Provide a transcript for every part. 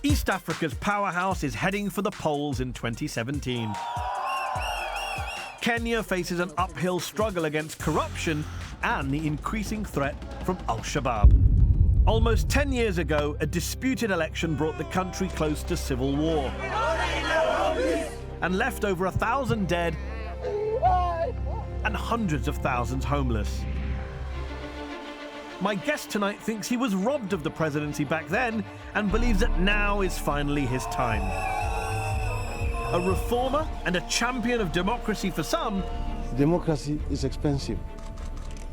East Africa's powerhouse is heading for the polls in 2017. Kenya faces an uphill struggle against corruption and the increasing threat from al-Shabab. Almost 10 years ago, a disputed election brought the country close to civil war and left over 1,000 dead and hundreds of thousands homeless. My guest tonight thinks he was robbed of the presidency back then and believes that now is finally his time. A reformer and a champion of democracy for some. Democracy is expensive,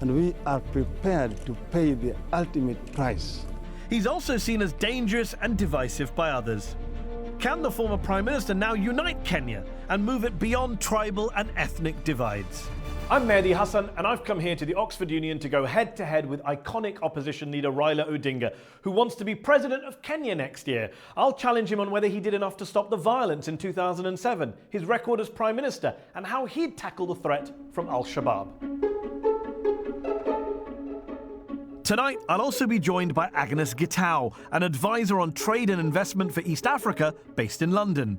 and we are prepared to pay the ultimate price. He's also seen as dangerous and divisive by others. Can the former Prime Minister now unite Kenya and move it beyond tribal and ethnic divides? I'm Mehdi Hasan, and I've come here to the Oxford Union to go head-to-head with iconic opposition leader Raila Odinga, who wants to be president of Kenya next year. I'll challenge him on whether he did enough to stop the violence in 2007, his record as Prime Minister, and how he'd tackle the threat from al-Shabab. Tonight, I'll also be joined by AGNES GITAU, an advisor on trade and investment for East Africa based in London.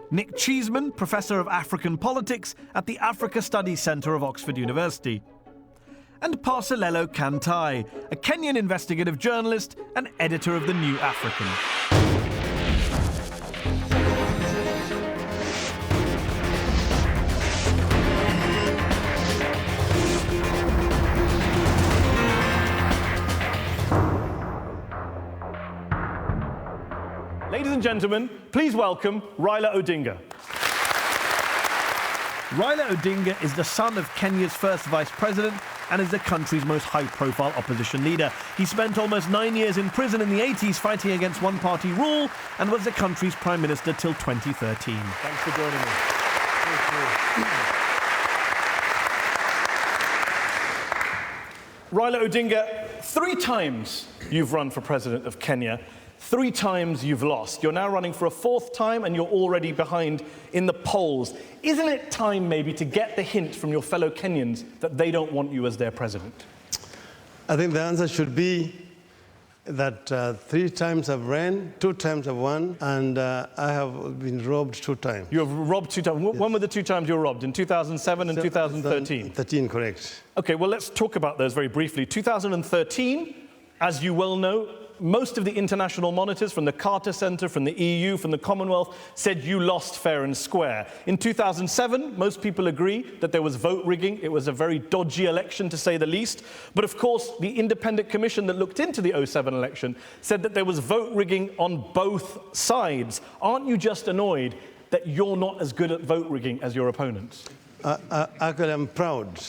Nick CHEESEMAN, Professor of African Politics at the Africa Studies Centre of Oxford University. And PARSELELO KANTAI, a Kenyan investigative journalist and editor of The New African. Ladies and gentlemen, please welcome Raila Odinga. Raila Odinga is the son of Kenya's first vice president and is the country's most high-profile opposition leader. He spent almost 9 years in prison in the 80s fighting against one-party rule and was the country's prime minister till 2013. Thanks for joining me. Raila Odinga, 3 times you've run for president of Kenya. 3 times you've lost. You're now running for a 4th time and you're already behind in the polls. Isn't it time maybe to get the hint from your fellow Kenyans that they don't want you as their president? I think the answer should be that 3 times I've ran, 2 times I've won, and I have been robbed 2 times. You have robbed 2 times. Yes. When were the 2 times you were robbed? In 2007 and 2013? 13, correct. Okay, well, let's talk about those very briefly. 2013, as you well know, most of the international monitors from the Carter Center, from the EU, from the Commonwealth said you lost fair and square. In 2007, most people agree that there was vote rigging. It was a very dodgy election, to say the least. But of course, the independent commission that looked into the 2007 election said that there was vote rigging on both sides. Aren't you just annoyed that you're not as good at vote rigging as your opponents? Actually, I'm proud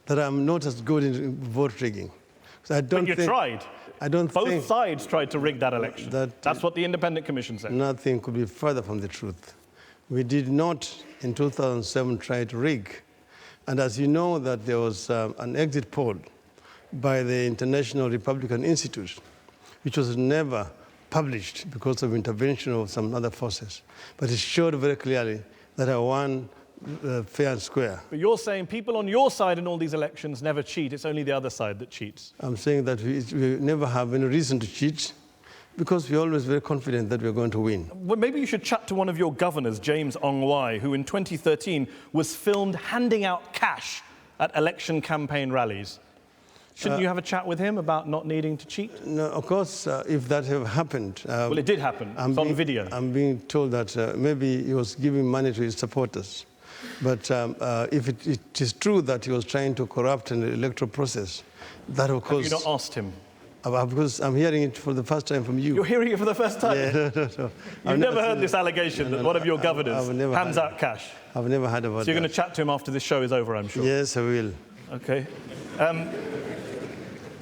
that I'm not as good in vote rigging. I don't but you tried. I don't think both sides tried to rig that election. That's what the independent commission said. Nothing could be further from the truth. We did not, in 2007, try to rig. And as you know, that there was an exit poll by the International Republican Institute, which was never published because of intervention of some other forces. But it showed very clearly that I won fair and square. But you're saying people on your side in all these elections never cheat. It's only the other side that cheats. I'm saying that we never have any reason to cheat because we're always very confident that we're going to win. Well, maybe you should chat to one of your governors, James Ongwai, who in 2013 was filmed handing out cash at election campaign rallies. Shouldn't you have a chat with him about not needing to cheat? No, of course, if that had happened... well, it did happen. It's on video. I'm being told that maybe he was giving money to his supporters. But if it is true that he was trying to corrupt an electoral process, that of course... Have you not asked him? Because I'm hearing it for the first time from you. You're hearing it for the first time? Yeah, no. You've never heard this allegation that one of your governors hands out cash? I've never heard about that. So you're going to chat to him after this show is over, I'm sure? Yes, I will. Okay.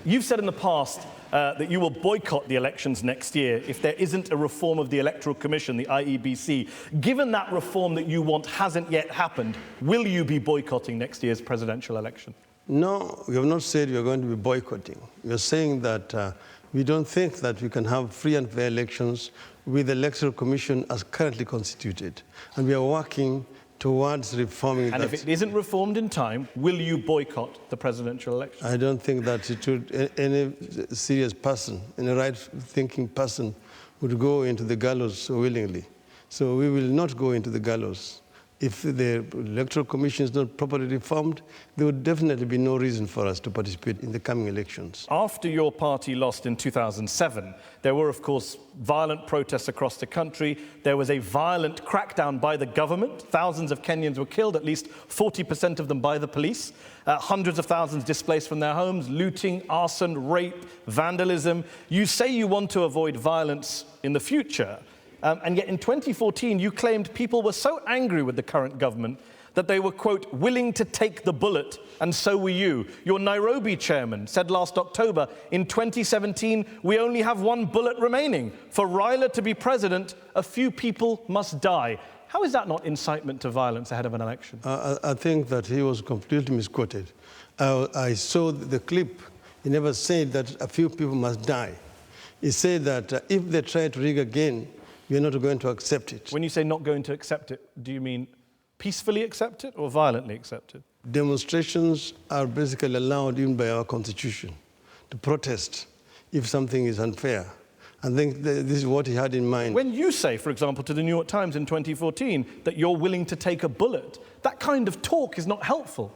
You've said in the past that you will boycott the elections next year if there isn't a reform of the Electoral Commission, the IEBC. Given that reform that you want hasn't yet happened, will you be boycotting next year's presidential election? No, we have not said we are going to be boycotting. We are saying that we don't think that we can have free and fair elections with the Electoral Commission as currently constituted. And we are working towards reforming that. And if it isn't reformed in time, will you boycott the presidential election? I don't think that it would, any serious person, any right-thinking person would go into the gallows so willingly. So we will not go into the gallows. If the Electoral Commission is not properly reformed, there would definitely be no reason for us to participate in the coming elections. After your party lost in 2007, there were, of course, violent protests across the country. There was a violent crackdown by the government. Thousands of Kenyans were killed, at least 40% of them by the police. Hundreds of thousands displaced from their homes, looting, arson, rape, vandalism. You say you want to avoid violence in the future. And yet in 2014, you claimed people were so angry with the current government that they were, quote, willing to take the bullet, and so were you. Your Nairobi chairman said last October, in 2017, we only have one bullet remaining. For Raila to be president, a few people must die. How is that not incitement to violence ahead of an election? I think that he was completely misquoted. I saw the clip. He never said that a few people must die. He said that if they try to rig again, we are not going to accept it. When you say not going to accept it, do you mean peacefully accept it or violently accept it? Demonstrations are basically allowed even by our constitution to protest if something is unfair. I think this is what he had in mind. When you say, for example, to the New York Times in 2014 that you're willing to take a bullet, that kind of talk is not helpful,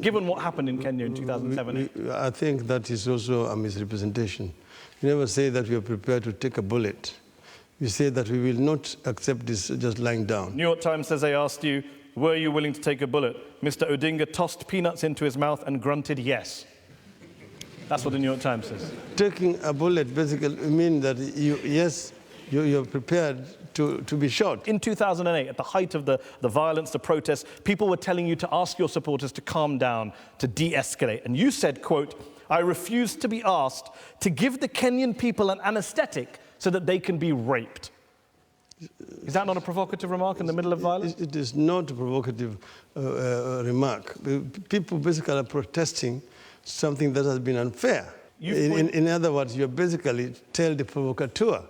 given what happened in Kenya in 2007. I think that is also a misrepresentation. We never say that we are prepared to take a bullet. We say that we will not accept this just lying down. New York Times says they asked you, were you willing to take a bullet? Mr. Odinga tossed peanuts into his mouth and grunted yes. That's what the New York Times says. Taking a bullet basically means that you're prepared to be shot. In 2008, at the height of the violence, the protests, people were telling you to ask your supporters to calm down, to de-escalate. And you said, quote, I refuse to be asked to give the Kenyan people an anesthetic so that they can be raped. Is that not a provocative remark in the middle of violence? It is not a provocative remark. People basically are protesting something that has been unfair. In other words, you basically tell the provocateur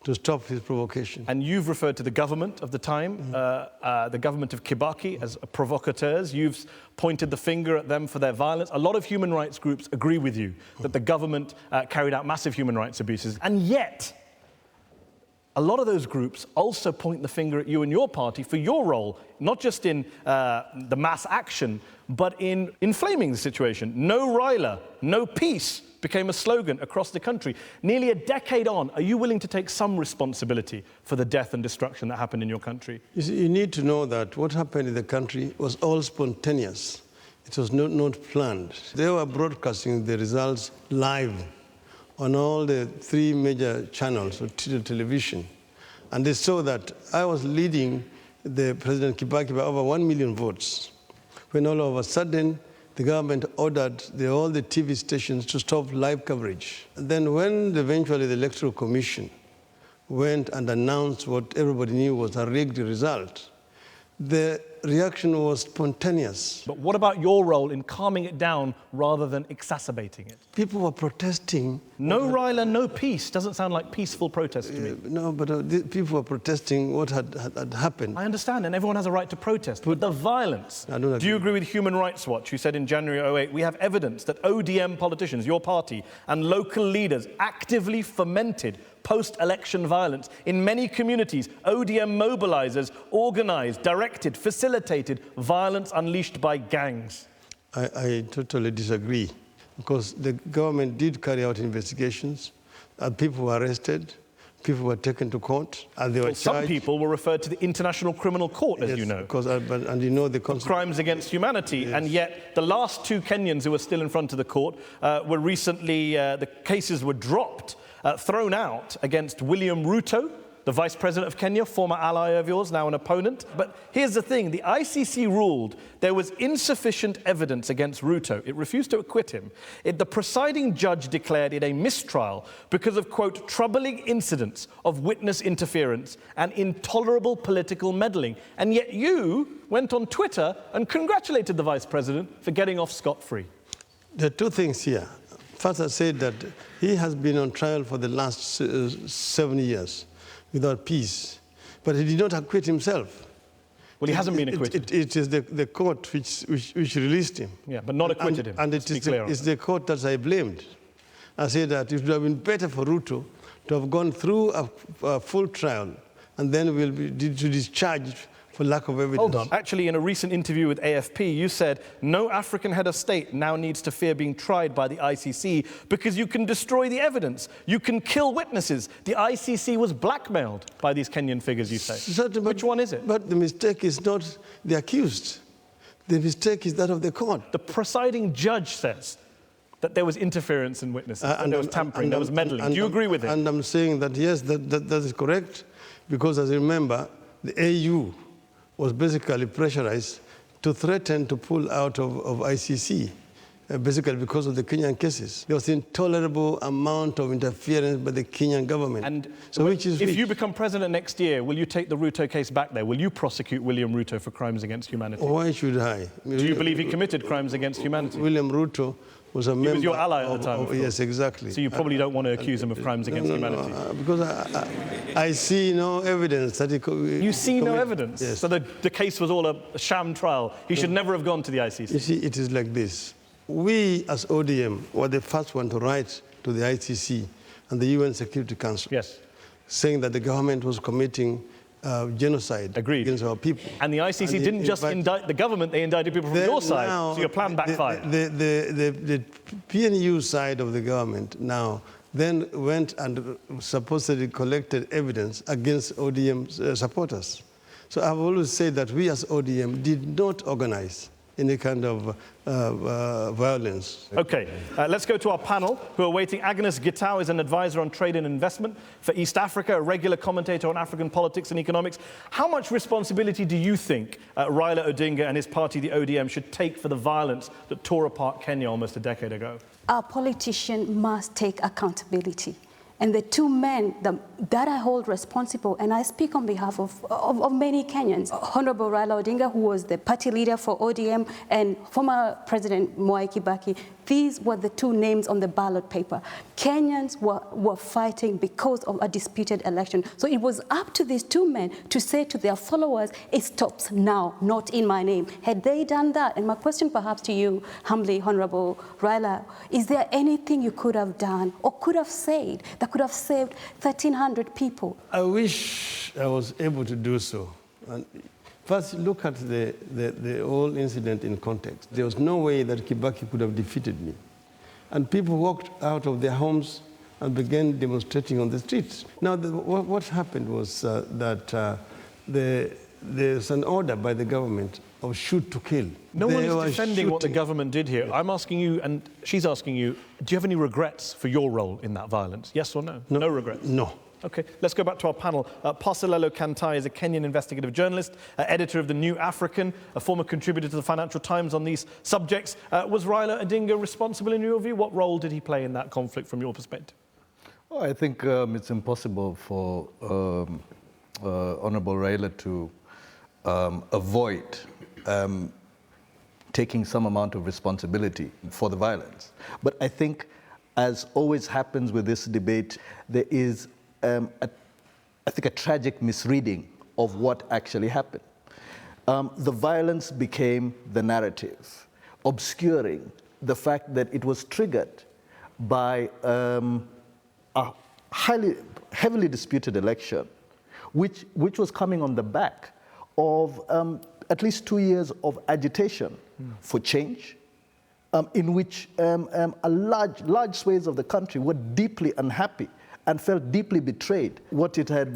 to stop his provocation. And you've referred to the government of the time, the government of Kibaki, as provocateurs. You've pointed the finger at them for their violence. A lot of human rights groups agree with you that the government carried out massive human rights abuses. And yet, a lot of those groups also point the finger at you and your party for your role, not just in the mass action, but in inflaming the situation. No Raila, no peace became a slogan across the country. Nearly a decade on, are you willing to take some responsibility for the death and destruction that happened in your country? You see, you need to know that what happened in the country was all spontaneous. It was not planned. They were broadcasting the results live on all the 3 major channels of television. And they saw that I was leading the President Kibaki by over 1 million votes. When all of a sudden, the government ordered all the TV stations to stop live coverage. And then when eventually the Electoral Commission went and announced what everybody knew was a rigged result, the reaction was spontaneous. But what about your role in calming it down rather than exacerbating it? People were protesting. No Raila, no peace. Doesn't sound like peaceful protest to me. No, but people were protesting what had happened. I understand, and everyone has a right to protest. But the violence. I don't agree. Do you agree with Human Rights Watch, who said in January 2008, we have evidence that ODM politicians, your party, and local leaders actively fomented post-election violence. In many communities, ODM mobilizers organized, directed, facilitated violence unleashed by gangs. I totally disagree, because the government did carry out investigations, and people were arrested, people were taken to court, and they were charged. Some people were referred to the International Criminal Court, as you know. Because, and you know the crimes against humanity, and yet the last 2 Kenyans who were still in front of the court were recently, the cases were dropped, thrown out against William Ruto, the Vice President of Kenya, former ally of yours, now an opponent. But here's the thing, the ICC ruled there was insufficient evidence against Ruto. It refused to acquit him. The presiding judge declared it a mistrial because of, quote, troubling incidents of witness interference and intolerable political meddling. And yet you went on Twitter and congratulated the Vice President for getting off scot-free. There are 2 things here. First, I said that he has been on trial for the last 7 years without peace, but he did not acquit himself. Well, he hasn't been acquitted. It is the court which released him. Yeah, but not acquitted him. And it's the court that I blamed. I said that it would have been better for Ruto to have gone through a full trial and then will be discharged for lack of evidence. Hold on. Actually, in a recent interview with AFP, you said, no African head of state now needs to fear being tried by the ICC because you can destroy the evidence. You can kill witnesses. The ICC was blackmailed by these Kenyan figures, you say. Certainly, Which one is it? But the mistake is not the accused. The mistake is that of the court. The presiding judge says that there was interference in witnesses, that there was tampering, there was meddling. Do you agree with it? And I'm saying that, yes, that is correct, because as you remember, the AU was basically pressurized to threaten to pull out of ICC, basically because of the Kenyan cases. There was intolerable amount of interference by the Kenyan government. And so if you become president next year, will you take the Ruto case back there? Will you prosecute William Ruto for crimes against humanity? Why should I? Do you believe he committed crimes against humanity? William Ruto was a member. He was your ally at the time. Yes, exactly. So you probably don't want to accuse him of crimes against humanity. Because I see no evidence that he You see no evidence? Yes. So the case was all a sham trial. He should never have gone to the ICC. You see, it is like this. We, as ODM, were the first one to write to the ICC and the UN Security Council, Yes. saying that the government was committing genocide against our people. And the ICC didn't just indict the government, they indicted people from your side, so your plan backfired. The PNU side of the government now then went and supposedly collected evidence against ODM supporters. So I've always said that we as ODM did not organize any kind of violence. Okay, let's go to our panel who are waiting. Agnes GITAU is an advisor on trade and investment for East Africa, a regular commentator on African politics and economics. How much responsibility do you think Raila Odinga and his party, the ODM, should take for the violence that tore apart Kenya almost a decade ago? Our politicians must take accountability. And the two men that I hold responsible, and I speak on behalf of many Kenyans, Honorable Raila Odinga, who was the party leader for ODM, and former President Mwai Kibaki, these were the two names on the ballot paper. Kenyans were fighting because of a disputed election. So it was up to these two men to say to their followers, it stops now, not in my name. Had they done that, and my question perhaps to you, humbly, Honorable Raila, is there anything you could have done or could have said that could have saved 1,300 people? I wish I was able to do so. And first, look at the whole incident in context. There was no way that Kibaki could have defeated me. And people walked out of their homes and began demonstrating on the streets. Now, what happened was that there's an order by the government of shoot to kill. No one is defending what the government did here. I'm asking you, and she's asking you, do you have any regrets for your role in that violence? Yes or no? No regrets? No. Okay, let's go back to our panel. PARSELELO KANTAI is a Kenyan investigative journalist, editor of The New African, a former contributor to the Financial Times on these subjects. Was Raila Odinga responsible in your view? What role did he play in that conflict from your perspective? Well, I think it's impossible for Honorable Raila to avoid taking some amount of responsibility for the violence. But I think, as always happens with this debate, there is I think a tragic misreading of what actually happened. The violence became the narrative, obscuring the fact that it was triggered by a heavily disputed election, which was coming on the back of at least 2 years of agitation for change, in which large swathes of the country were deeply unhappy and felt deeply betrayed. What it had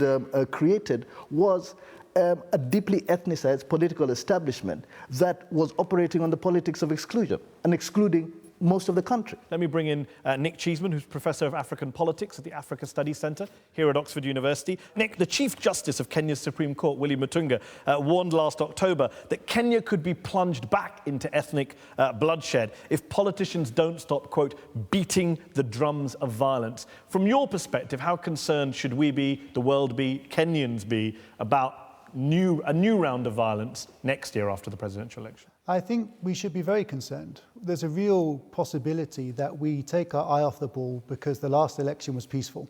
created was a deeply ethnicized political establishment that was operating on the politics of exclusion and excluding most of the country. Let me bring in Nick Cheeseman, who's Professor of African Politics at the Africa Studies Centre here at Oxford University. Nick, the Chief Justice of Kenya's Supreme Court, Willy Mutunga, warned last October that Kenya could be plunged back into ethnic bloodshed if politicians don't stop, quote, beating the drums of violence. From your perspective, how concerned should we be, the world be, Kenyans be, about a new round of violence next year after the presidential election? I think we should be very concerned. There's a real possibility that we take our eye off the ball because the last election was peaceful.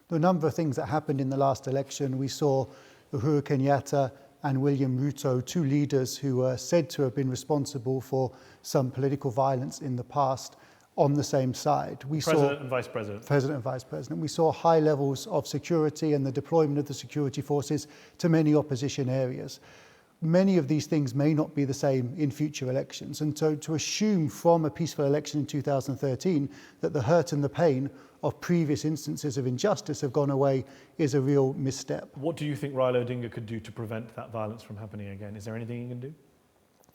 There are a number of things that happened in the last election. We saw Uhuru Kenyatta and William Ruto, two leaders who were said to have been responsible for some political violence in the past, on the same side. President and Vice President. President and Vice President. We saw high levels of security and the deployment of the security forces to many opposition areas. Many of these things may not be the same in future elections. And so to assume from a peaceful election in 2013 that the hurt and the pain of previous instances of injustice have gone away is a real misstep. What do you think Raila Odinga could do to prevent that violence from happening again? Is there anything he can do?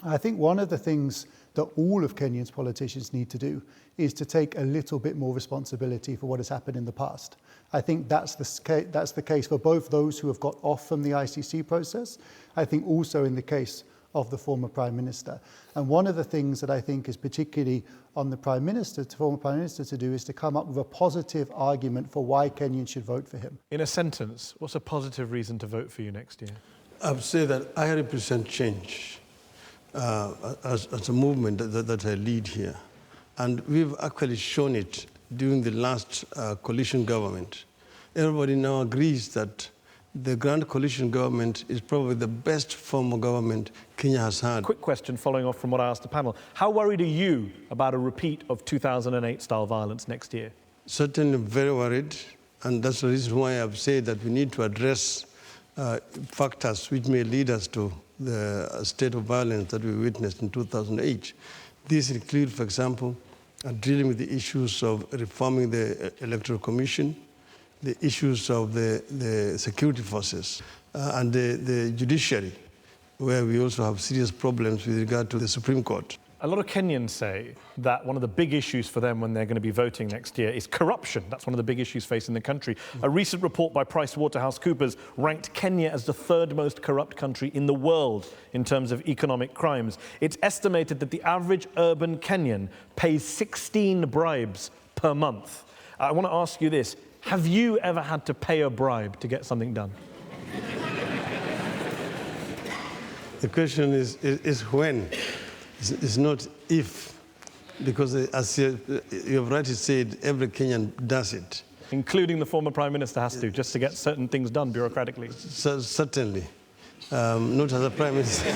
I think one of the things that all of Kenya's politicians need to do is to take a little bit more responsibility for what has happened in the past. I think that's the case for both those who have got off from the ICC process, I think also in the case of the former Prime Minister. And one of the things that I think is particularly on the former Prime Minister to do is to come up with a positive argument for why Kenyans should vote for him. In a sentence, what's a positive reason to vote for you next year? I would say that I represent change as a movement that I lead here. And we've actually shown it during the last coalition government. Everybody now agrees that the Grand Coalition government is probably the best form of government Kenya has had. Quick question following off from what I asked the panel. How worried are you about a repeat of 2008-style violence next year? Certainly very worried, and that's the reason why I've said that we need to address factors which may lead us to the state of violence that we witnessed in 2008. These include, for example, dealing with the issues of reforming the Electoral Commission, the issues of the security forces, and the judiciary, where we also have serious problems with regard to the Supreme Court. A lot of Kenyans say that one of the big issues for them when they're going to be voting next year is corruption. That's one of the big issues facing the country. A recent report by PricewaterhouseCoopers ranked Kenya as the third most corrupt country in the world in terms of economic crimes. It's estimated that the average urban Kenyan pays 16 bribes per month. I want to ask you this. Have you ever had to pay a bribe to get something done? The question is when. It's not if, because as you have rightly said, every Kenyan does it. Including the former Prime Minister has to, just to get certain things done bureaucratically. Certainly. Not as a Prime Minister.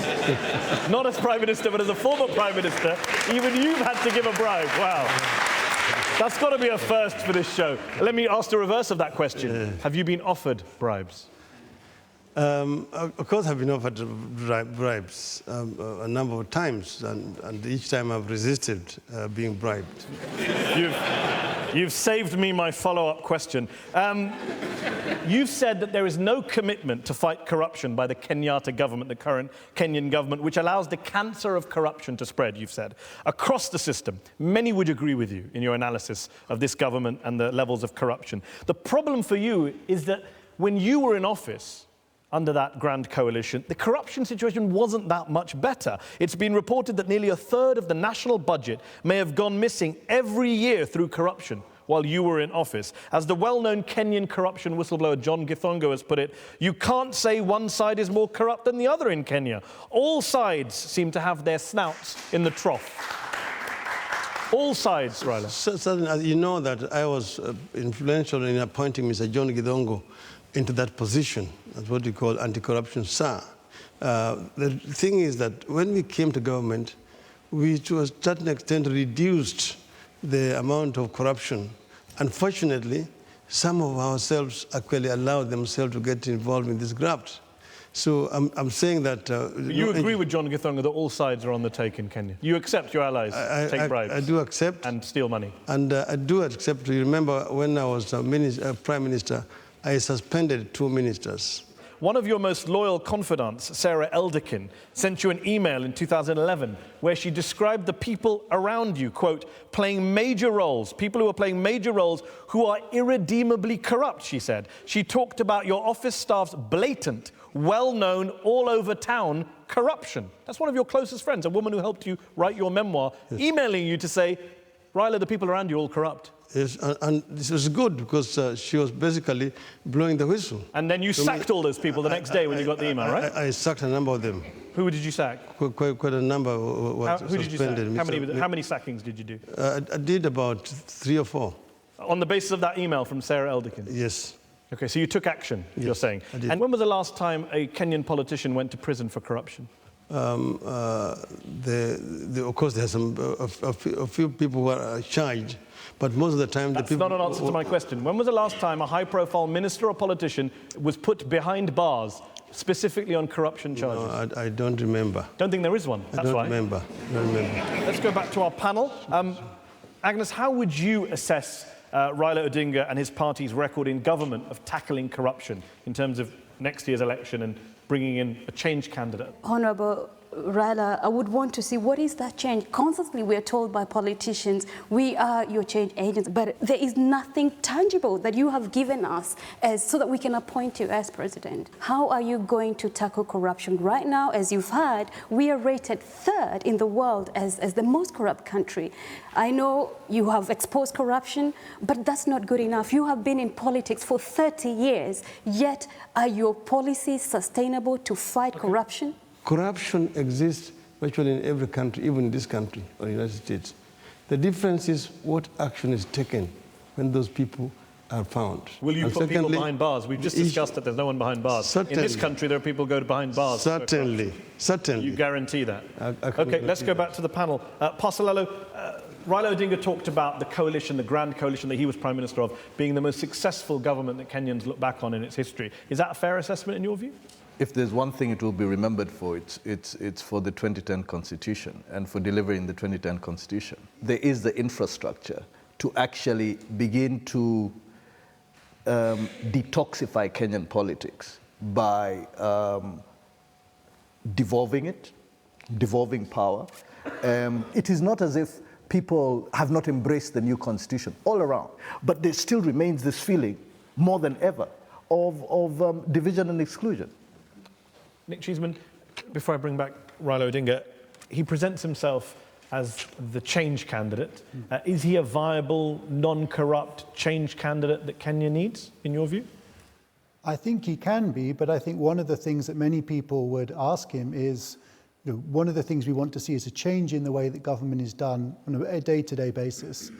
Not as Prime Minister, but as a former Prime Minister, even you've had to give a bribe. Wow. That's got to be a first for this show. Let me ask the reverse of that question. Have you been offered bribes? Of course, I've been offered bribes a number of times, and each time I've resisted being bribed. You've saved me my follow-up question. You've said that there is no commitment to fight corruption by the Kenyatta government, the current Kenyan government, which allows the cancer of corruption to spread, you've said, across the system. Many would agree with you in your analysis of this government and the levels of corruption. The problem for you is that when you were in office, under that grand coalition, the corruption situation wasn't that much better. It's been reported that nearly a third of the national budget may have gone missing every year through corruption while you were in office. As the well-known Kenyan corruption whistleblower John Githongo has put it, you can't say one side is more corrupt than the other in Kenya. All sides seem to have their snouts in the trough. All sides, Raila. Certainly, you know that I was influential in appointing Mr. John Githongo into that position, that's what we call anti-corruption SAR. The thing is that when we came to government, we to a certain extent reduced the amount of corruption. Unfortunately, some of ourselves actually allowed themselves to get involved in this graft. So I'm saying that... you agree with John Githongo that all sides are on the take in Kenya? You accept your allies take bribes? I do accept. And steal money? And I do accept. You remember when I was Prime Minister, I suspended 2 ministers. One of your most loyal confidants, Sarah Elderkin, sent you an email in 2011 where she described the people around you, quote, playing major roles, people who are playing major roles who are irredeemably corrupt, she said. She talked about your office staff's blatant, well-known, all over town corruption. That's one of your closest friends, a woman who helped you write your memoir, emailing you to say, Raila, the people around you are all corrupt. Yes, and this was good because she was basically blowing the whistle. And then you sacked all those people the next day when you got the email, right? I sacked a number of them. Who did you sack? Quite a number were Who did you sack? How many sackings did you do? I did about 3 or 4. On the basis of that email from Sarah Elderkin? Yes. Okay, so you took action, yes, you're saying. I did. And when was the last time a Kenyan politician went to prison for corruption? of course, there's a few people who are charged, but most of the time... That's not an answer to my question. When was the last time a high-profile minister or politician was put behind bars, specifically on corruption charges? No, I don't remember. Don't think there is one, that's why. I don't remember. Let's go back to our panel. Agnes, how would you assess Raila Odinga and his party's record in government of tackling corruption in terms of next year's election and bringing in a change candidate? Honourable Raila, I would want to see what is that change. Constantly we are told by politicians, we are your change agents, but there is nothing tangible that you have given us so that we can appoint you as president. How are you going to tackle corruption? Right now, as you've heard, we are rated 3rd in the world as the most corrupt country. I know you have exposed corruption, but that's not good enough. You have been in politics for 30 years, yet are your policies sustainable to fight corruption? Corruption exists virtually in every country, even in this country or the United States. The difference is what action is taken when those people are found. Will you put people behind bars? We've just discussed that there's no one behind bars. Certainly. In this country, there are people who go behind bars. Certainly. You guarantee that? Okay, let's go back to the panel. PARSELELO, Raila Odinga talked about the coalition, the grand coalition that he was Prime Minister of, being the most successful government that Kenyans look back on in its history. Is that a fair assessment in your view? If there's one thing it will be remembered for, it's for the 2010 Constitution and for delivering the 2010 Constitution. There is the infrastructure to actually begin to detoxify Kenyan politics by devolving power. It is not as if people have not embraced the new Constitution all around, but there still remains this feeling, more than ever, of division and exclusion. Nick Cheeseman, before I bring back Raila Odinga, he presents himself as the change candidate. Is he a viable, non-corrupt change candidate that Kenya needs, in your view? I think he can be, but I think one of the things that many people would ask him is, one of the things we want to see is a change in the way that government is done on a day-to-day basis.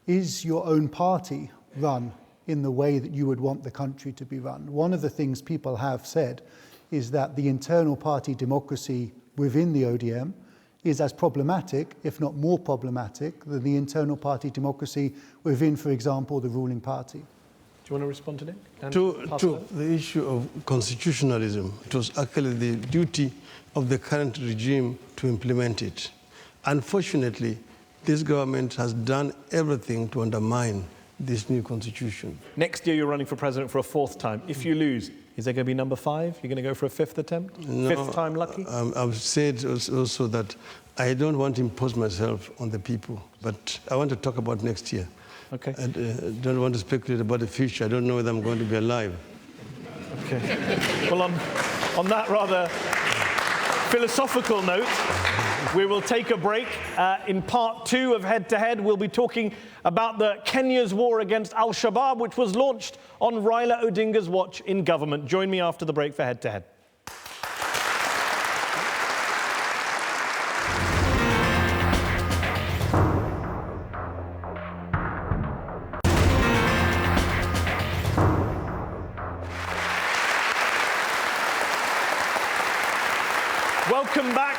Is your own party run in the way that you would want the country to be run? One of the things people have said is that the internal party democracy within the ODM is as problematic, if not more problematic, than the internal party democracy within, for example, the ruling party. Do you want to respond to that? To the issue of constitutionalism, it was actually the duty of the current regime to implement it. Unfortunately, this government has done everything to undermine this new constitution. Next year, you're running for president for a 4th time. If you lose, is there going to be number 5? You're going to go for a 5th attempt? No, 5th time lucky? I've said also that I don't want to impose myself on the people, but I want to talk about next year. Okay. I don't want to speculate about the future. I don't know whether I'm going to be alive. Okay. Well, on that rather philosophical note, we will take a break. In part 2 of Head to Head, we'll be talking about Kenya's war against al-Shabab, which was launched on Raila Odinga's watch in government. Join me after the break for Head to Head. Welcome back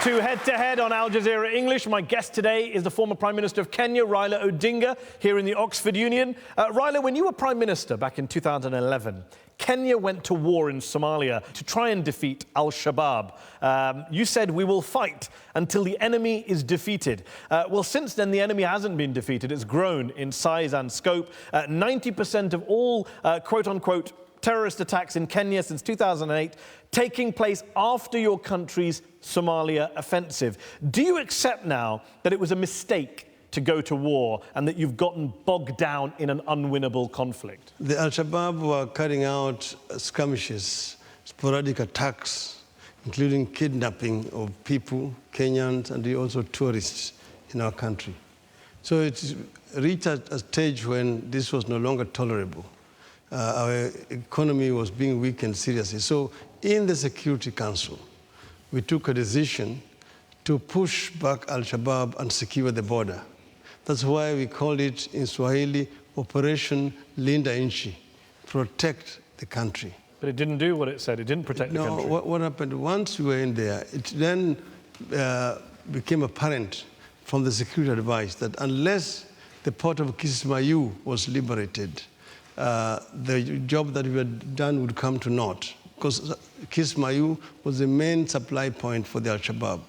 to Head to Head on Al Jazeera English. My guest today is the former Prime Minister of Kenya, Raila Odinga, here in the Oxford Union. Raila, when you were Prime Minister back in 2011, Kenya went to war in Somalia to try and defeat al-Shabab. You said, we will fight until the enemy is defeated. Well, since then, the enemy hasn't been defeated. It's grown in size and scope. 90% of all, quote-unquote, terrorist attacks in Kenya since 2008 taking place after your country's Somalia offensive. Do you accept now that it was a mistake to go to war and that you've gotten bogged down in an unwinnable conflict? The al-Shabab were carrying out skirmishes, sporadic attacks, including kidnapping of people, Kenyans, and also tourists in our country. So it reached a stage when this was no longer tolerable. Our economy was being weakened seriously. So in the Security Council, we took a decision to push back al-Shabab and secure the border. That's why we called it in Swahili, Operation Linda Nchi, protect the country. But it didn't do what it said. It didn't protect the country. No, what happened, once we were in there, it then became apparent from the security advice that unless the port of Kismayu was liberated, the job that we had done would come to naught, because Kismayu was the main supply point for the al-Shabab.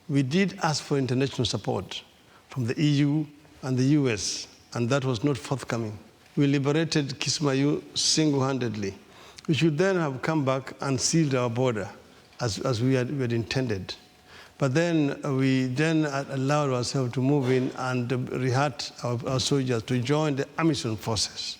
We did ask for international support from the EU and the US, and that was not forthcoming. We liberated Kismayu single-handedly. We should then have come back and sealed our border as we had intended. But then we then allowed ourselves to move in and rehat our soldiers to join the AMISOM forces.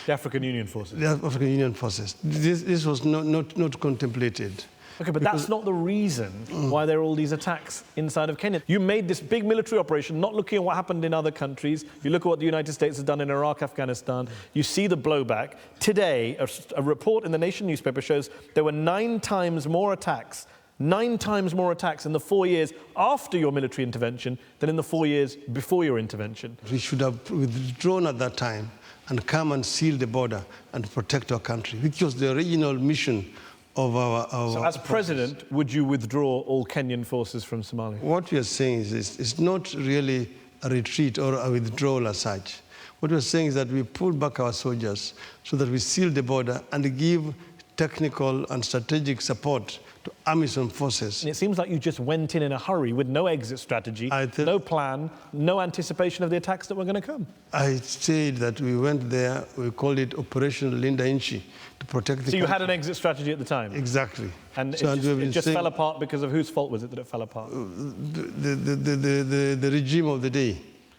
The African Union forces. The African Union forces. This was not contemplated. Okay, but that's not the reason why there are all these attacks inside of Kenya. You made this big military operation, not looking at what happened in other countries. You look at what the United States has done in Iraq, Afghanistan. You see the blowback. Today, a report in the Nation newspaper shows there were 9 times more attacks in the 4 years after your military intervention than in the 4 years before your intervention. We should have withdrawn at that time and come and seal the border and protect our country, which was the original mission of our So as president, would you withdraw all Kenyan forces from Somalia? What we are saying is it's not really a retreat or a withdrawal as such. What we are saying is that we pull back our soldiers so that we seal the border and give technical and strategic support to AMISOM forces. And it seems like you just went in a hurry with no exit strategy, no plan, no anticipation of the attacks that were going to come. I said that we went there, we called it Operation Linda Inchi, to protect the country. So you had an exit strategy at the time? Exactly. And it just fell apart because of whose fault was it that it fell apart? The regime of the day.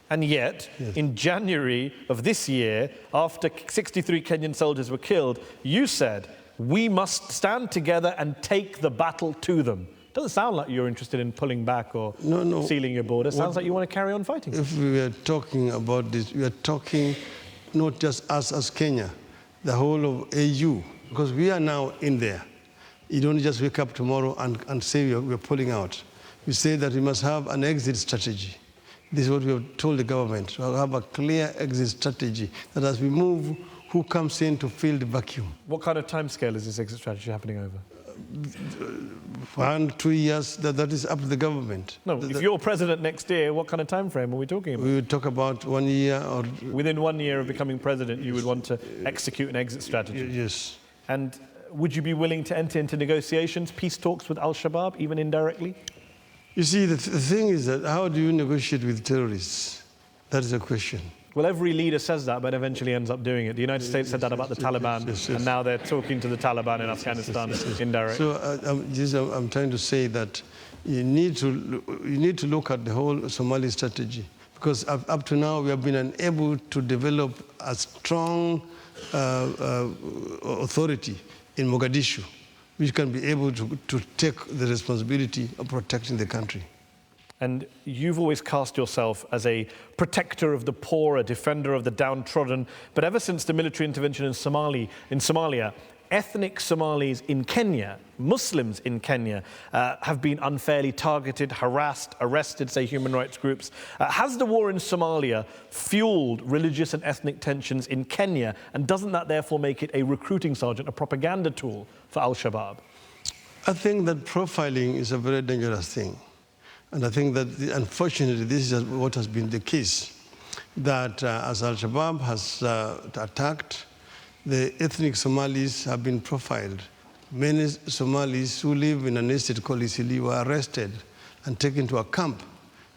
And yet, yes, in January of this year, after 63 Kenyan soldiers were killed, you said, we must stand together and take the battle to them. Doesn't sound like you're interested in pulling back or sealing your border. Sounds like you want to carry on fighting. If we were talking about this, we are talking not just us as Kenya, the whole of AU, because we are now in there. You don't just wake up tomorrow and say we're pulling out. We say that we must have an exit strategy. This is what we have told the government. We'll have a clear exit strategy, that as we move, who comes in to fill the vacuum. What kind of timescale is this exit strategy happening over? 1, 2 years, that is up to the government. No, if you're president next year, what kind of time frame are we talking about? We would talk about 1 year or... Within 1 year of becoming president, you would want to execute an exit strategy? Yes. And would you be willing to enter into negotiations, peace talks with al-Shabab, even indirectly? You see, the thing is that how do you negotiate with terrorists? That is a question. Well, every leader says that, but eventually ends up doing it. The United States said that about the Taliban, and now they're talking to the Taliban in Afghanistan indirectly. So I'm trying to say that you need to look at the whole Somali strategy, because up to now we have been unable to develop a strong authority in Mogadishu, which can be able to take the responsibility of protecting the country. And you've always cast yourself as a protector of the poor, a defender of the downtrodden. But ever since the military intervention in Somalia, ethnic Somalis in Kenya, Muslims in Kenya, have been unfairly targeted, harassed, arrested, say human rights groups. Has the war in Somalia fueled religious and ethnic tensions in Kenya? And doesn't that therefore make it a recruiting sergeant, a propaganda tool for al-Shabab? I think that profiling is a very dangerous thing. And I think that, unfortunately, this is what has been the case, that as al-Shabab has attacked, the ethnic Somalis have been profiled. Many Somalis who live in an estate called Isili were arrested and taken to a camp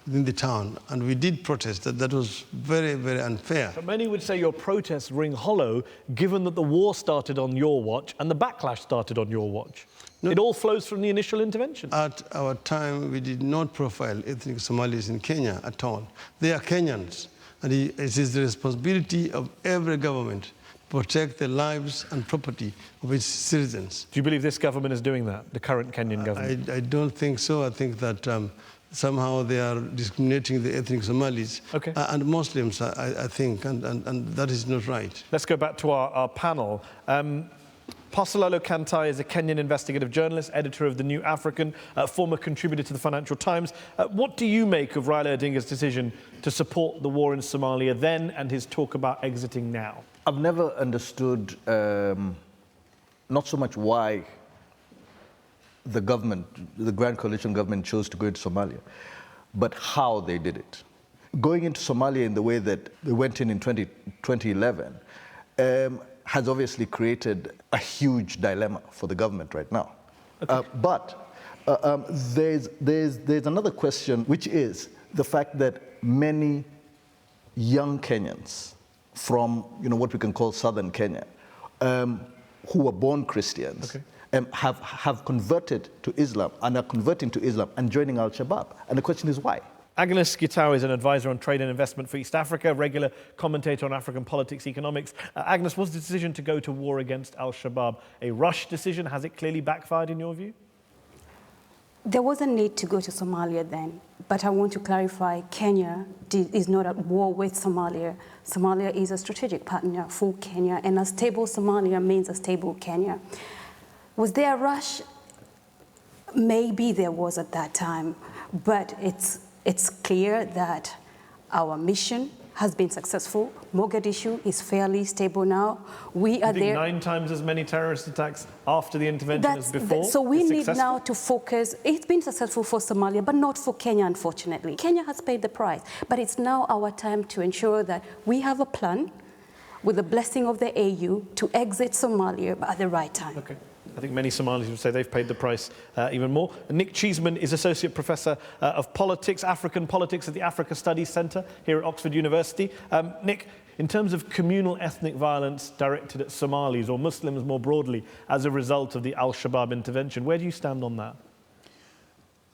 within the town. And we did protest that. That was very, very unfair. But many would say your protests ring hollow, given that the war started on your watch and the backlash started on your watch. No, it all flows from the initial intervention. At our time, we did not profile ethnic Somalis in Kenya at all. They are Kenyans, and it is the responsibility of every government to protect the lives and property of its citizens. Do you believe this government is doing that, the current Kenyan government? I don't think so. I think that somehow they are discriminating the ethnic Somalis and Muslims, I think, and that is not right. Let's go back to our panel. PARSELELO KANTAI is a Kenyan investigative journalist, editor of The New African, former contributor to the Financial Times. What do you make of Raila Odinga's decision to support the war in Somalia then and his talk about exiting now? I've never understood not so much why the government, the Grand Coalition government, chose to go into Somalia, but how they did it. Going into Somalia in the way that they went in 2011 has obviously created a huge dilemma for the government right now. Okay. But there's another question, which is the fact that many young Kenyans from what we can call southern Kenya, who were born Christians, okay, have converted to Islam and are converting to Islam and joining al-Shabab. And the question is why? Agnes GITAU is an advisor on trade and investment for East Africa, regular commentator on African politics, economics. Agnes, was the decision to go to war against al-Shabab a rush decision? Has it clearly backfired in your view? There was a need to go to Somalia then, but I want to clarify, Kenya is not at war with Somalia. Somalia is a strategic partner for Kenya, and a stable Somalia means a stable Kenya. Was there a rush? Maybe there was at that time, but it's clear that our mission has been successful. Mogadishu is fairly stable now. We are there. 9 times as many terrorist attacks after the intervention as before? So we need now to focus. It's been successful for Somalia, but not for Kenya, unfortunately. Kenya has paid the price, but it's now our time to ensure that we have a plan with the blessing of the AU to exit Somalia at the right time. Okay. I think many Somalis would say they've paid the price even more. Nick CHEESEMAN is Associate Professor of Politics, African Politics at the Africa Studies Centre here at Oxford University. Nick, in terms of communal ethnic violence directed at Somalis or Muslims more broadly as a result of the al-Shabab intervention, where do you stand on that?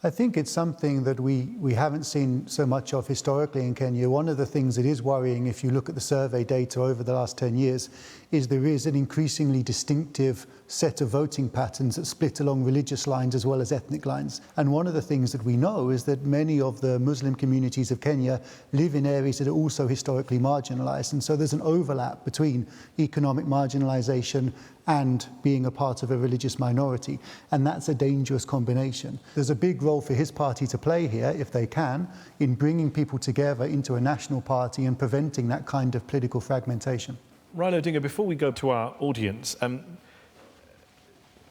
I think it's something that we haven't seen so much of historically in Kenya. One of the things that is worrying, if you look at the survey data over the last 10 years, is there is an increasingly distinctive set of voting patterns that split along religious lines as well as ethnic lines. And one of the things that we know is that many of the Muslim communities of Kenya live in areas that are also historically marginalized. And so there's an overlap between economic marginalization and being a part of a religious minority. And that's a dangerous combination. There's a big role for his party to play here, if they can, in bringing people together into a national party and preventing that kind of political fragmentation. Raila Odinga, before we go to our audience,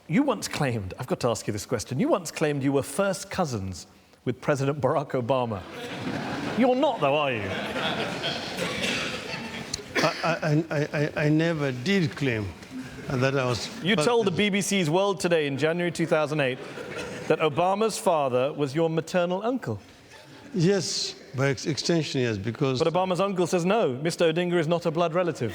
you once claimed, I've got to ask you this question, you once claimed you were first cousins with President Barack Obama. You're not, though, are you? I never did claim that I was... You told the BBC's World Today in January 2008 that Obama's father was your maternal uncle. Yes, by extension, yes, because... But Obama's uncle says no, Mr. Odinga is not a blood relative.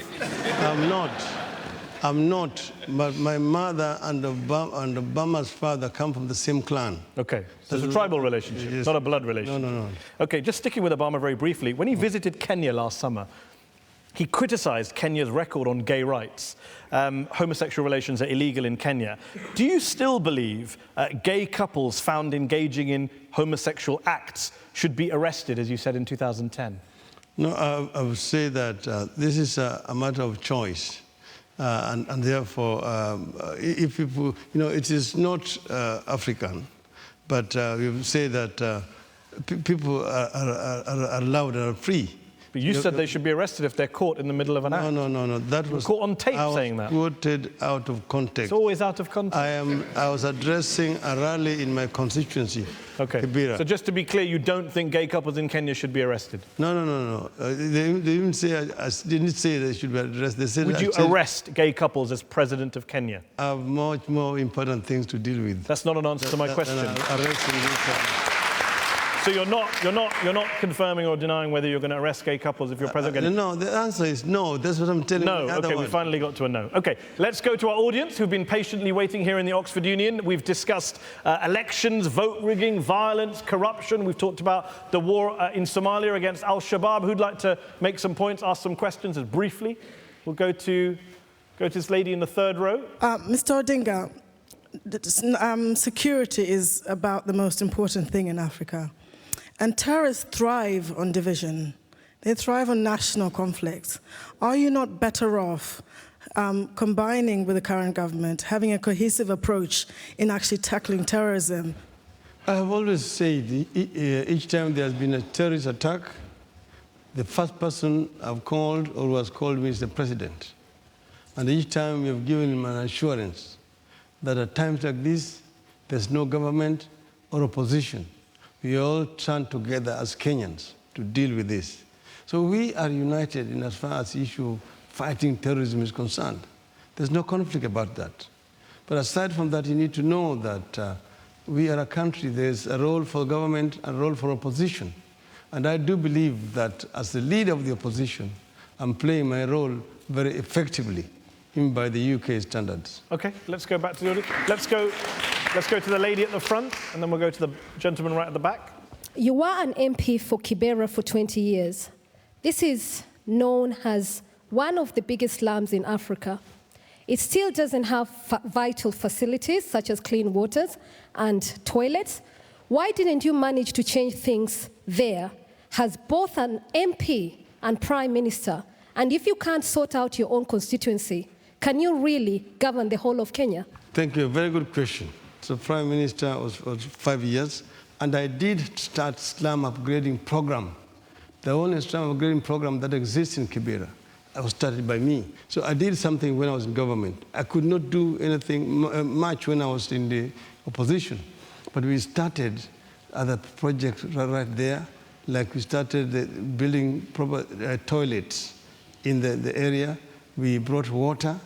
I'm not, but my mother and Obama's father come from the same clan. Okay, so it's a tribal relationship, yes, not a blood relationship. No. Okay, just sticking with Obama very briefly, when he visited Kenya last summer, he criticized Kenya's record on gay rights. Homosexual relations are illegal in Kenya. Do you still believe gay couples found engaging in homosexual acts should be arrested, as you said in 2010? No, I would say that this is a matter of choice. And therefore, if people, it is not African, but we would say that people are allowed and are free. But you said they should be arrested if they're caught in the middle of an act. No. That was caught on tape saying that. Quoted out of context. It's always out of context. I was addressing a rally in my constituency. Okay. Kibera. So just to be clear, you don't think gay couples in Kenya should be arrested? No. They didn't say. I didn't say they should be arrested. They said. Would you arrest gay couples as president of Kenya? I have much more important things to deal with. That's not an answer to my question. So you're not confirming or denying whether you're going to arrest gay couples if you're president? No, the answer is no. That's what I'm telling you. No, okay, we finally got to a no. Okay, let's go to our audience who've been patiently waiting here in the Oxford Union. We've discussed elections, vote rigging, violence, corruption. We've talked about the war in Somalia against al-Shabab. Who'd like to make some points, ask some questions as briefly? We'll go to this lady in the third row. Mr. Odinga, security is about the most important thing in Africa. And terrorists thrive on division. They thrive on national conflicts. Are you not better off combining with the current government, having a cohesive approach in actually tackling terrorism? I have always said, each time there has been a terrorist attack, the first person I've called or who has called me is the president. And each time we have given him an assurance that at times like this, there's no government or opposition. We all stand together as Kenyans to deal with this. So we are united in as far as the issue of fighting terrorism is concerned. There's no conflict about that. But aside from that, you need to know that we are a country, there's a role for government and a role for opposition. And I do believe that as the leader of the opposition, I'm playing my role very effectively, even by the UK standards. Okay, let's go back to the audience. Let's go to the lady at the front, and then we'll go to the gentleman right at the back. You were an MP for Kibera for 20 years. This is known as one of the biggest slums in Africa. It still doesn't have vital facilities such as clean waters and toilets. Why didn't you manage to change things there as both an MP and Prime Minister? And if you can't sort out your own constituency, can you really govern the whole of Kenya? Thank you. Very good question. So Prime Minister was 5 years, and I did start slum upgrading program. The only slum upgrading program that exists in Kibera. It was started by me. So I did something when I was in government. I could not do anything much when I was in the opposition. But we started other projects right there, like we started building proper toilets in the area. We brought water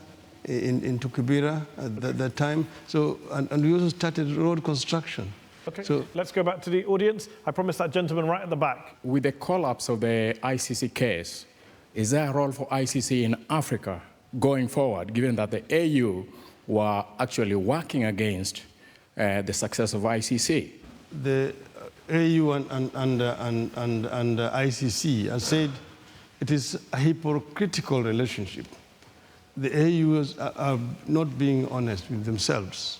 into Kibera at that time. So, and we also started road construction. Okay, so let's go back to the audience. I promised that gentleman right at the back. With the collapse of the ICC case, is there a role for ICC in Africa going forward, given that the AU were actually working against the success of ICC? The AU and ICC have said it is a hypocritical relationship. The AUs are not being honest with themselves,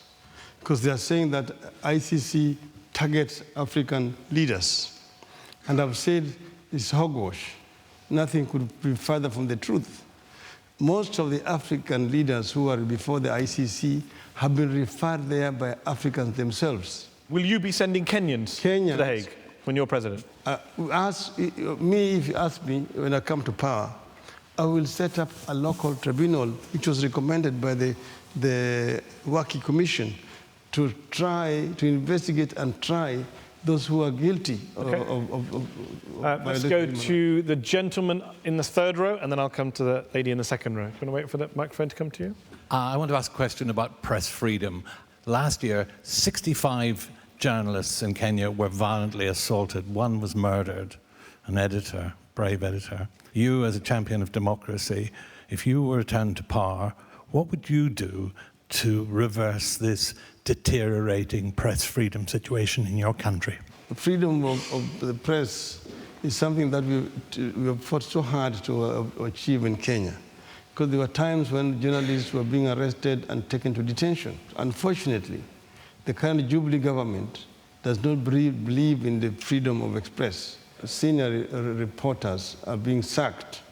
because they are saying that ICC targets African leaders. And I've said it's hogwash. Nothing could be further from the truth. Most of the African leaders who are before the ICC have been referred there by Africans themselves. Will you be sending Kenyans to The Hague when you're president? If you ask me, when I come to power, I will set up a local tribunal, which was recommended by the Waki Commission, to try to investigate and try those who are guilty let's go to the gentleman in the third row, and then I'll come to the lady in the second row. Can I wait for the microphone to come to you? I want to ask a question about press freedom. Last year, 65 journalists in Kenya were violently assaulted. One was murdered, an editor, brave editor. You, as a champion of democracy, if you were returned to power, what would you do to reverse this deteriorating press freedom situation in your country? The freedom of the press is something that we have fought so hard to achieve in Kenya, because there were times when journalists were being arrested and taken to detention. Unfortunately, the current Jubilee government does not believe in the freedom of express. Senior reporters are being sacked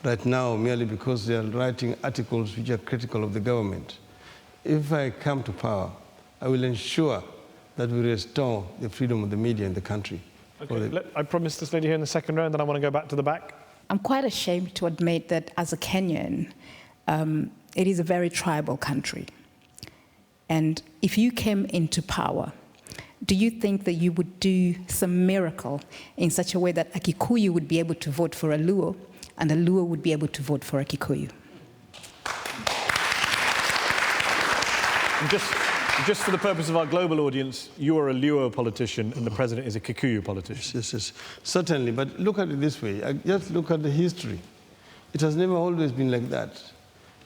right now merely because they are writing articles which are critical of the government. If I come to power, I will ensure that we restore the freedom of the media in the country. Okay, I promised this lady here in the second row, and then I want to go back to the back. I'm quite ashamed to admit that as a Kenyan, it is a very tribal country. And if you came into power, do you think that you would do some miracle in such a way that a Kikuyu would be able to vote for a Luo, and a Luo would be able to vote for a Kikuyu? Just for the purpose of our global audience, you are a Luo politician and the president is a Kikuyu politician. Yes. Certainly, but look at it this way. Just look at the history. It has never always been like that.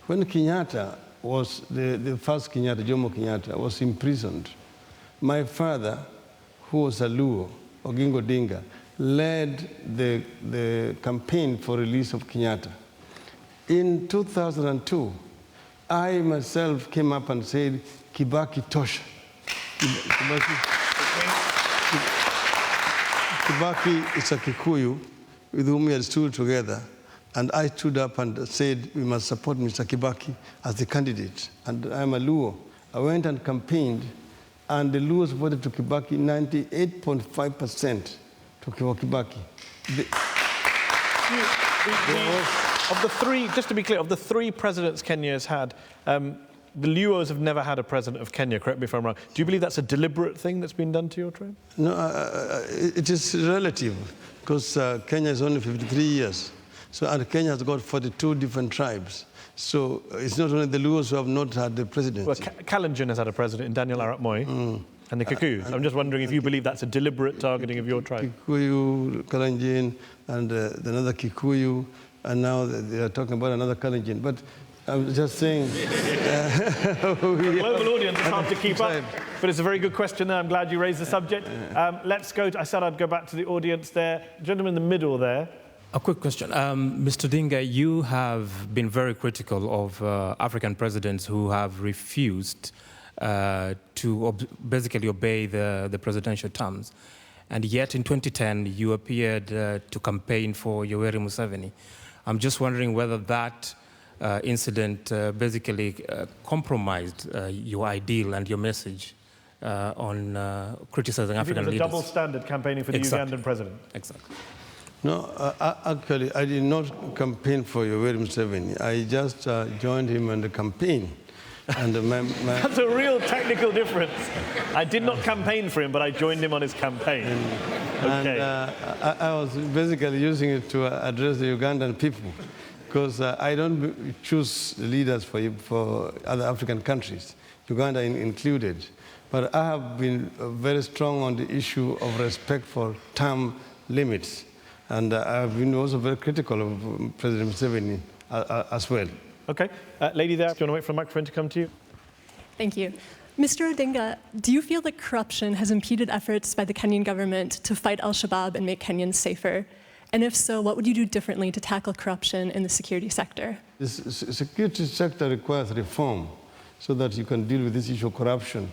When Kenyatta was, the first Kenyatta, Jomo Kenyatta, was imprisoned, my father, who was a Luo, Oginga Odinga, led the campaign for release of Kenyatta. In 2002, I myself came up and said, Kibaki Tosha. Kibaki is a Kikuyu with whom we had stood together, and I stood up and said we must support Mr. Kibaki as the candidate. And I'm a Luo. I went and campaigned, and the Luos voted to Kibaki 98.5% to Kibaki. Of the three, just to be clear, of the three presidents Kenya has had, The Luos have never had a president of Kenya, correct me if I'm wrong. Do you believe that's a deliberate thing that's been done to your tribe? No, it is relative, because Kenya is only 53 years. So, and Kenya has got 42 different tribes. So it's not only the Luos who have not had the presidency. Well, Kalenjin has had a president in Daniel Arap Moi, and the Kikuyu. I'm just wondering if you believe that's a deliberate targeting of your tribe. Kikuyu, Kalenjin, and another Kikuyu, and now they are talking about another Kalenjin. But I'm just saying... global audience, it's hard to keep up, but it's a very good question there. I'm glad you raised the subject. Let's go to, I said I'd go back to the audience there. Gentleman in the middle there. A quick question. Mr. Odinga, you have been very critical of African presidents who have refused to basically obey the presidential terms. And yet in 2010, you appeared to campaign for Yoweri Museveni. I'm just wondering whether that incident basically compromised your ideal and your message on criticizing African leaders. It was a double standard campaigning for the Ugandan president. Exactly. No, actually, I did not campaign for Yoweri Museveni. I just joined him in the campaign. And That's a real technical difference. I did not campaign for him, but I joined him on his campaign. Okay. And I was basically using it to address the Ugandan people, because I don't choose leaders for other African countries, Uganda included. But I have been very strong on the issue of respect for term limits. And I've been also very critical of President Museveni as well. Okay. Lady there, do you want to wait for the microphone to come to you? Thank you. Mr. Odinga, do you feel that corruption has impeded efforts by the Kenyan government to fight al-Shabab and make Kenyans safer? And if so, what would you do differently to tackle corruption in the security sector? The security sector requires reform so that you can deal with this issue of corruption,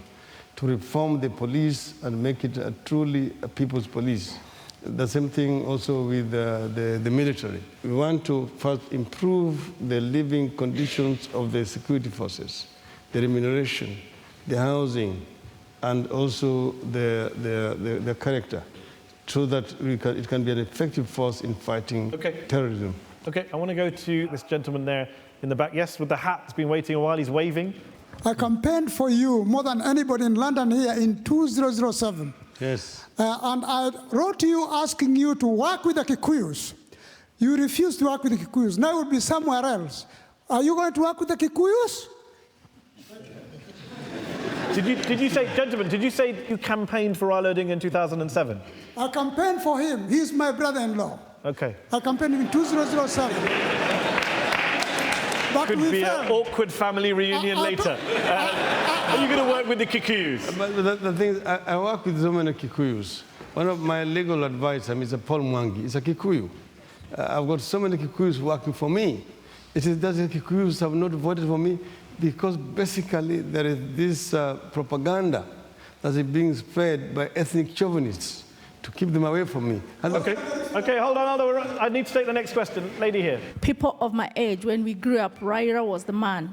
to reform the police and make it truly a people's police. The same thing also with the military. We want to first improve the living conditions of the security forces, the remuneration, the housing, and also the character, so that it can be an effective force in fighting terrorism. Okay, I want to go to this gentleman there in the back. Yes, with the hat, he's been waiting a while, he's waving. I campaigned for you more than anybody in London here in 2007. Yes. And I wrote to you asking you to work with the Kikuyus. You refused to work with the Kikuyus. Now it will be somewhere else. Are you going to work with the Kikuyus? Did you say, gentlemen, did you say you campaigned for Raila Odinga in 2007? I campaigned for him. He's my brother-in-law. Okay. I campaigned in 2007. But could be an awkward family reunion later. Are you going to work with the Kikuyus? But the thing is, I work with so many Kikuyus. One of my legal advisors, Mr. Paul Mwangi, is a Kikuyu. I've got so many Kikuyus working for me. It is that the Kikuyus have not voted for me because basically there is this propaganda that is being spread by ethnic chauvinists to keep them away from me. Okay, hold on. I need to take the next question. Lady here. People of my age, when we grew up, Raila was the man.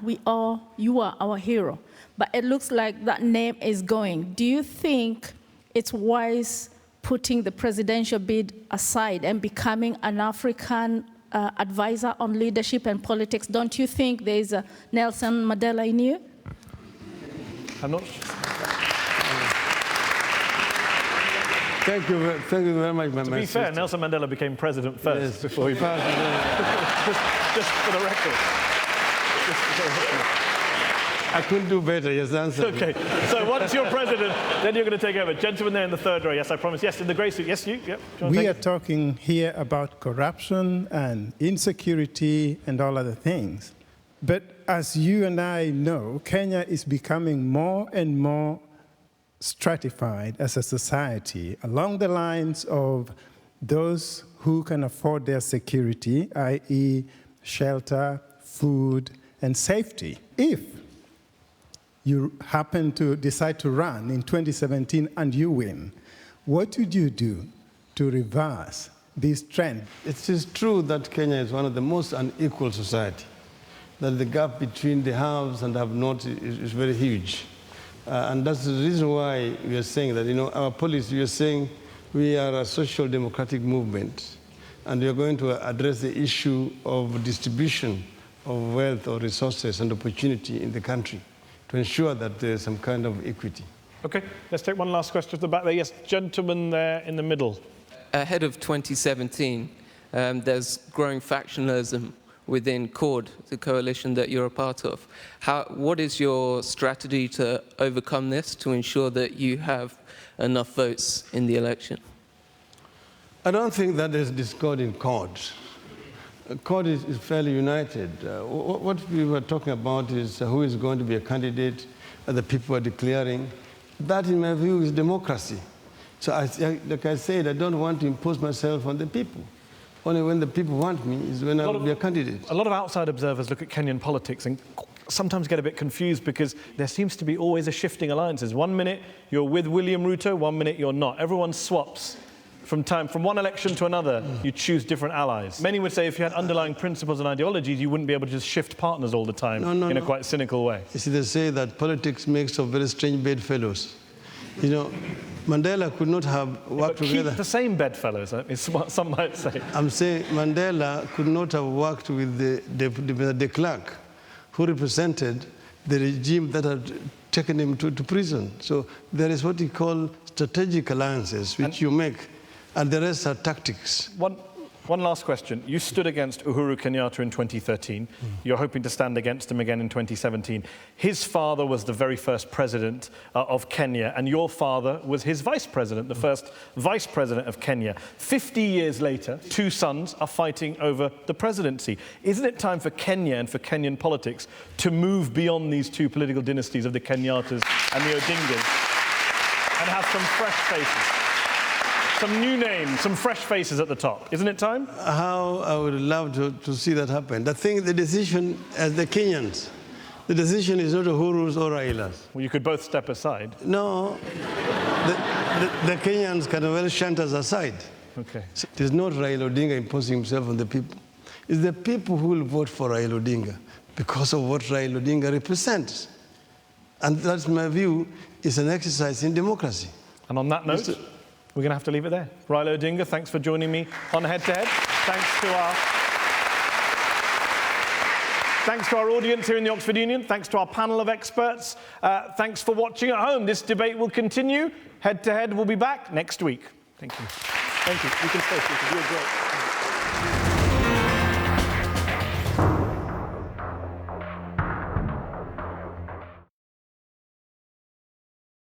You are our hero. But it looks like that name is going. Do you think it's wise putting the presidential bid aside and becoming an African advisor on leadership and politics? Don't you think there is a Nelson Mandela in you? I'm not. Thank you very much, To be fair, Nelson Mandela became president first before he passed. just for the record. I couldn't do better, yes, answer. Okay, so once you're president, then you're going to take over. Gentleman there in the third row, yes, I promise. Yes, in the grey suit. Yes, you. Yep. We are talking here about corruption and insecurity and all other things. But as you and I know, Kenya is becoming more and more stratified as a society along the lines of those who can afford their security, i.e. shelter, food, and safety. If you happen to decide to run in 2017 and you win, what would you do to reverse this trend? It is true that Kenya is one of the most unequal societies, that the gap between the haves and have-nots is very huge. And that's the reason why we are saying that, our policy, we are saying we are a social democratic movement, and we are going to address the issue of distribution of wealth or resources and opportunity in the country. to ensure that there's some kind of equity. Okay, let's take one last question at the back there. Yes, gentleman there in the middle. Ahead of 2017, there's growing factionalism within CORD, the coalition that you're a part of. What is your strategy to overcome this, to ensure that you have enough votes in the election? I don't think that there's discord in CORD. CORD is fairly united. What we were talking about is who is going to be a candidate, the people are declaring. That, in my view, is democracy. So, like I said, I don't want to impose myself on the people. Only when the people want me is when I will be a candidate. A lot of outside observers look at Kenyan politics and sometimes get a bit confused because there seems to be always a shifting alliances. 1 minute you're with William Ruto, 1 minute you're not. Everyone swaps from one election to another. You choose different allies. Many would say if you had underlying principles and ideologies, you wouldn't be able to just shift partners all the time in a quite cynical way. You see, they say that politics makes of very strange bedfellows. You know, Mandela could not have worked together. Keep the same bedfellows, is what some might say. I'm saying Mandela could not have worked with the clerk who represented the regime that had taken him to prison. So there is what you call strategic alliances, which you make, and the rest are tactics. One last question. You stood against Uhuru Kenyatta in 2013. You're hoping to stand against him again in 2017. His father was the very first president of Kenya, and your father was his vice president, the first vice president of Kenya. 50 years later, two sons are fighting over the presidency. Isn't it time for Kenya and for Kenyan politics to move beyond these two political dynasties of the Kenyattas and the Odingas and have some fresh faces? Some new names, some fresh faces at the top. Isn't it time? How I would love to see that happen. The decision, as the Kenyans, the decision is not Uhuru's or Raila's. Well, you could both step aside. No, the Kenyans can well shunt us aside. Okay. It is not Raila Odinga imposing himself on the people. It's the people who will vote for Raila Odinga because of what Raila Odinga represents. And that's my view, is an exercise in democracy. And on that note, we're going to have to leave it there. Raila Odinga, thanks for joining me on Head to Head. Thanks to our audience here in the Oxford Union. Thanks to our panel of experts. Thanks for watching at home. This debate will continue. Head to Head will be back next week. Thank you. Thank you. You can stay. You're great.